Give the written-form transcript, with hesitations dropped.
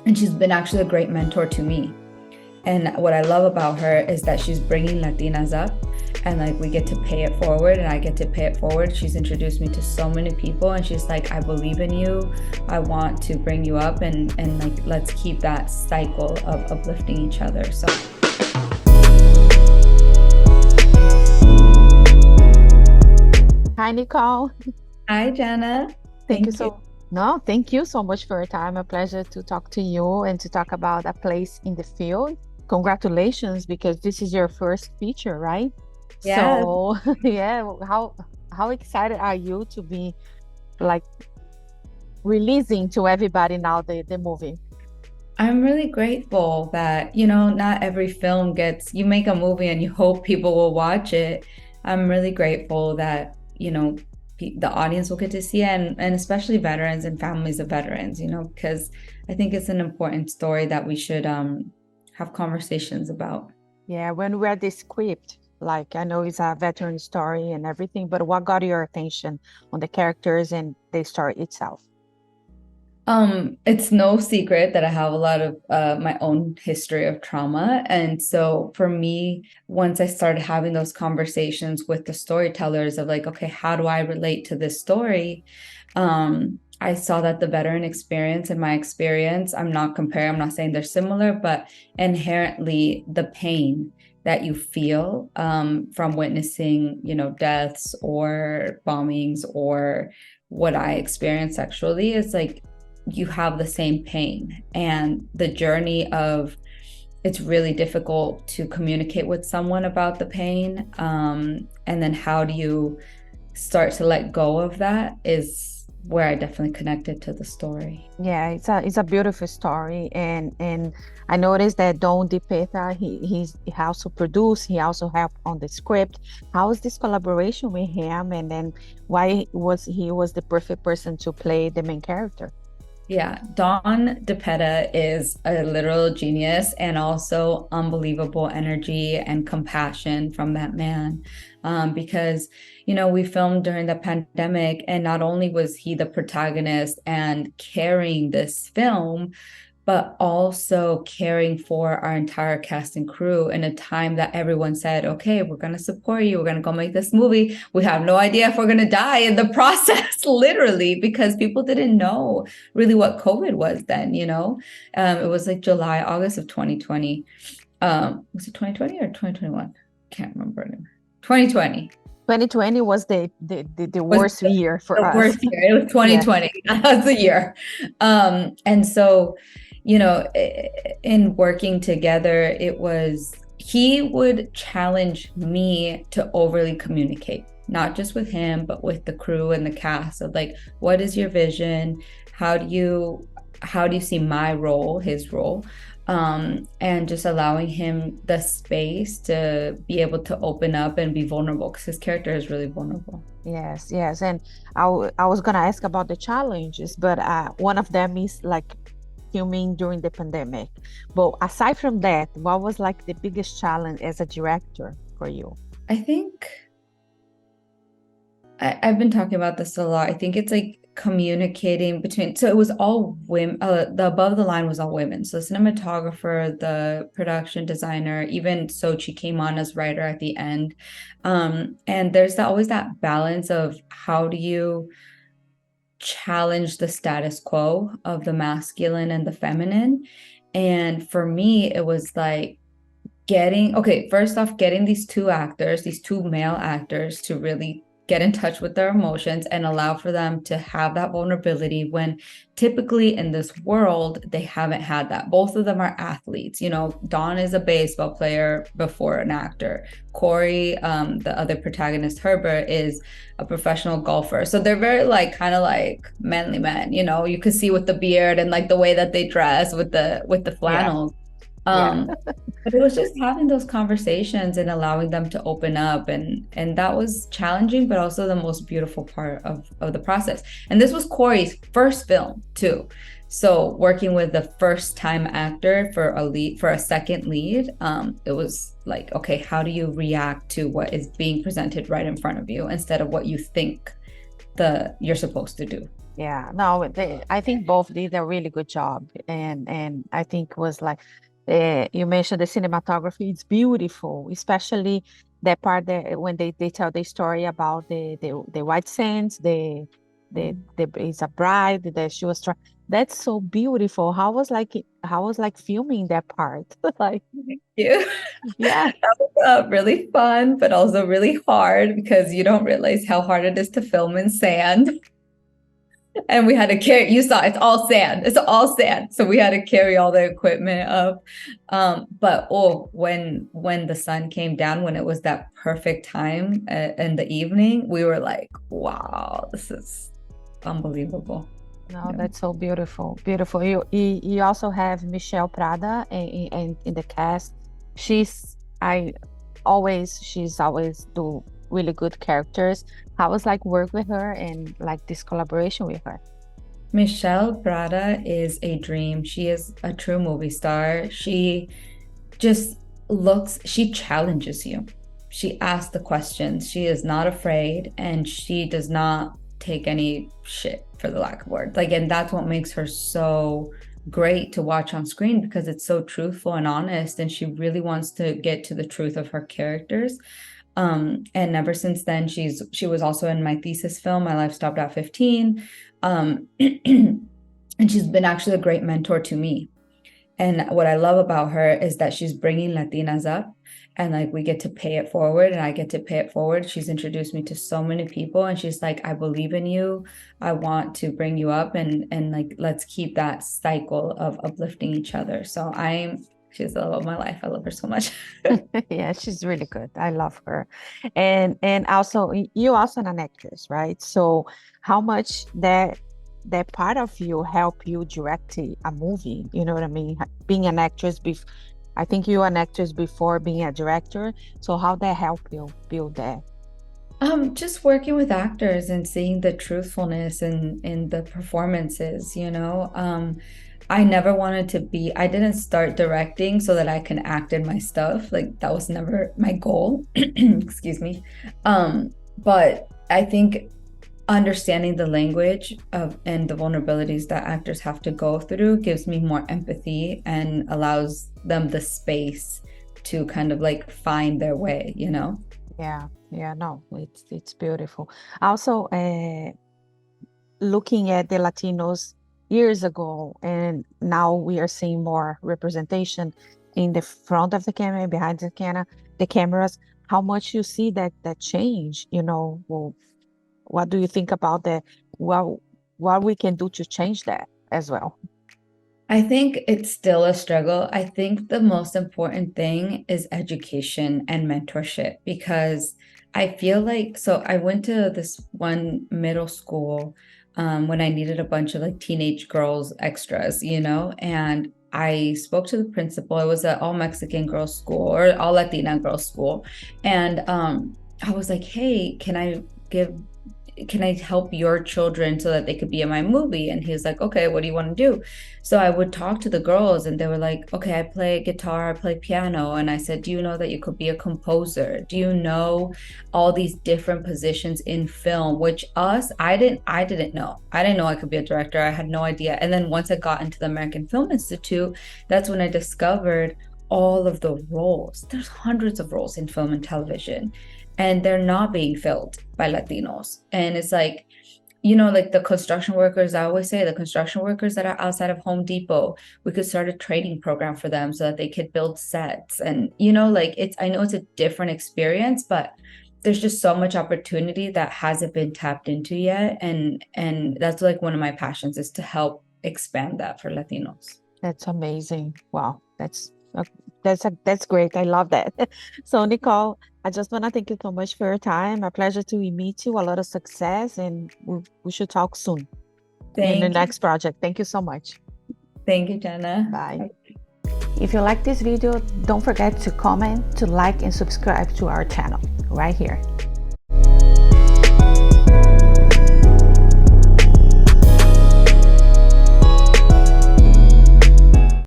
And she's been actually a great mentor to me. And what I love about her is that she's bringing Latinas up, and like we get to pay it forward, and I get to pay it forward. She's introduced me to so many people, and she's like, I believe in you. I want to bring you up, and like, let's keep that cycle of uplifting each other. So. Hi, Nicole. Hi, Jana. Thank you Thank you. so No, thank you so much for your time. A pleasure to talk to you and to talk about a place in the field. Congratulations, because this is your first feature, right? Yeah, So, yeah, how excited are you to be like releasing to everybody now the movie? I'm really grateful that, not every film you make a movie and you hope people will watch it. I'm really grateful that, the audience will get to see it, and especially veterans and families of veterans, because I think it's an important story that we should have conversations about. Yeah, when we read the script, like I know it's a veteran story and everything, but what got your attention on the characters and the story itself? It's no secret that I have a lot of my own history of trauma. And so for me, once I started having those conversations with the storytellers of like, okay, how do I relate to this story? I saw that the veteran experience and my experience, I'm not comparing, I'm not saying they're similar, but inherently the pain that you feel from witnessing, deaths or bombings or what I experienced sexually is like you have the same pain, and the journey of it's really difficult to communicate with someone about the pain, and then how do you start to let go of that is where I definitely connected to the story. Yeah, it's a beautiful story, and I noticed that Don Dipetta he also produced, he also helped on the script. How was this collaboration with him, and then why was he was the perfect person to play the main character? Yeah, Don Dipetta is a literal genius, and also unbelievable energy and compassion from that man. Because, we filmed during the pandemic, and not only was he the protagonist and carrying this film, but also caring for our entire cast and crew in a time that everyone said, okay, we're going to support you. We're going to go make this movie. We have no idea if we're going to die in the process, literally, because people didn't know really what COVID was then. It was like July, August of 2020. Was it 2020 or 2021? Can't remember anymore. 2020 2020 was the was worst year for the us. worst year. It was Yeah. 2020. That was the year. And so, in working together, he would challenge me to overly communicate, not just with him, but with the crew and the cast of like, what is your vision? How do you see my role, his role? And just allowing him the space to be able to open up and be vulnerable, because his character is really vulnerable. Yes, yes. And I was gonna ask about the challenges, but one of them is like filming during the pandemic. But aside from that, what was like the biggest challenge as a director for you? I think I've been talking about this a lot. I think it's like communicating between, so it was all women, the above the line was all women. So the cinematographer, the production designer, even Sochi came on as writer at the end. And there's always that balance of how do you challenge the status quo of the masculine and the feminine. And for me, it was like first off, getting these two male actors to really get in touch with their emotions and allow for them to have that vulnerability when typically in this world they haven't had that. Both of them are athletes. Don is a baseball player before an actor. Corey, the other protagonist, Herbert, is a professional golfer. So they're very like kind of like manly men. You could see with the beard and like the way that they dress with the Yeah, flannels. yeah. um but it was just having those conversations and allowing them to open up, and that was challenging, but also the most beautiful part of the process. And this was Corey's first film too. So working with the first time actor for a second lead, it was like, okay, how do you react to what is being presented right in front of you instead of what you think you're supposed to do? Yeah, no, I think both did a really good job, and I think was like you mentioned the cinematography. It's beautiful, especially that part that when they tell the story about the white sands, the it's a bride that she was trying. That's so beautiful. How was like filming that part? Like, Yeah. yeah, That was really fun, but also really hard because you don't realize how hard it is to film in sand. And we had to carry, you saw it's all sand. It's all sand. So we had to carry all the equipment up. But oh, when the sun came down, when it was that perfect time in the evening, we were like, wow, this is unbelievable. no, Yeah. that's so beautiful, beautiful. You also have Michelle Prada in the cast. She's I always she's always do really good characters. How was like work with her and like this collaboration with her? Michelle Prada is a dream. She is a true movie star. She just she challenges you. She asks the questions. She is not afraid and she does not take any shit for the lack of words. Like, and that's what makes her so great to watch on screen because it's so truthful and honest. And she really wants to get to the truth of her characters. And ever since then, she was also in my thesis film, My Life Stopped at 15. And she's been actually a great mentor to me. And what I love about her is that she's bringing Latinas up and like we get to pay it forward and I get to pay it forward. She's introduced me to so many people and she's like, I believe in you. I want to bring you up and like let's keep that cycle of uplifting each other. So she's the love of my life. I love her so much. Yeah, she's really good. I love her. And also you also an actress, right? So how much that part of you help you direct a movie? You know what I mean? Being an actress I think you were an actress before being a director. So how that help you build that? Just working with actors and seeing the truthfulness in the performances, you know. I never wanted to I didn't start directing so that I can act in my stuff. Like that was never my goal. Excuse me. But I think understanding the language of and the vulnerabilities that actors have to go through gives me more empathy and allows them the space to kind of like find their way, you know. Yeah, yeah, no, it's beautiful. Also, looking at the Latinos years ago, and now we are seeing more representation in the front of the camera, behind the cameras. How much you see that change? You know, well, what do you think about that? Well, what we can do to change that as well? I think it's still a struggle. I think the most important thing is education and mentorship because I feel like, so I went to this one middle school when I needed a bunch of like teenage girls extras, you know, and I spoke to the principal. It was an all Mexican girls school or all Latina girls school. And I was like, hey, can I help your children so that they could be in my movie? And he was like, okay, what do you want to do? So I would talk to the girls and they were like, okay, I play guitar, I play piano. And I said, do you know that you could be a composer? Do you know all these different positions in film, which I didn't know. I didn't know I could be a director. I had no idea. And then once I got into the American Film Institute, that's when I discovered all of the roles. There's hundreds of roles in film and television and they're not being filled by Latinos. And it's like, you know, like the construction workers, I always say the construction workers that are outside of Home Depot, we could start a training program for them so that they could build sets. And, you know, like I know it's a different experience, but there's just so much opportunity that hasn't been tapped into yet. And that's like one of my passions is to help expand that for Latinos. That's amazing. Wow, that's great. I love that. So, Nicole, I just want to thank you so much for your time. A pleasure to meet you. A lot of success, and we should talk soon in the Thank you. next project. Thank you so much. Thank you, Jana. Bye. If you like this video, don't forget to comment, to like, and subscribe to our channel right here.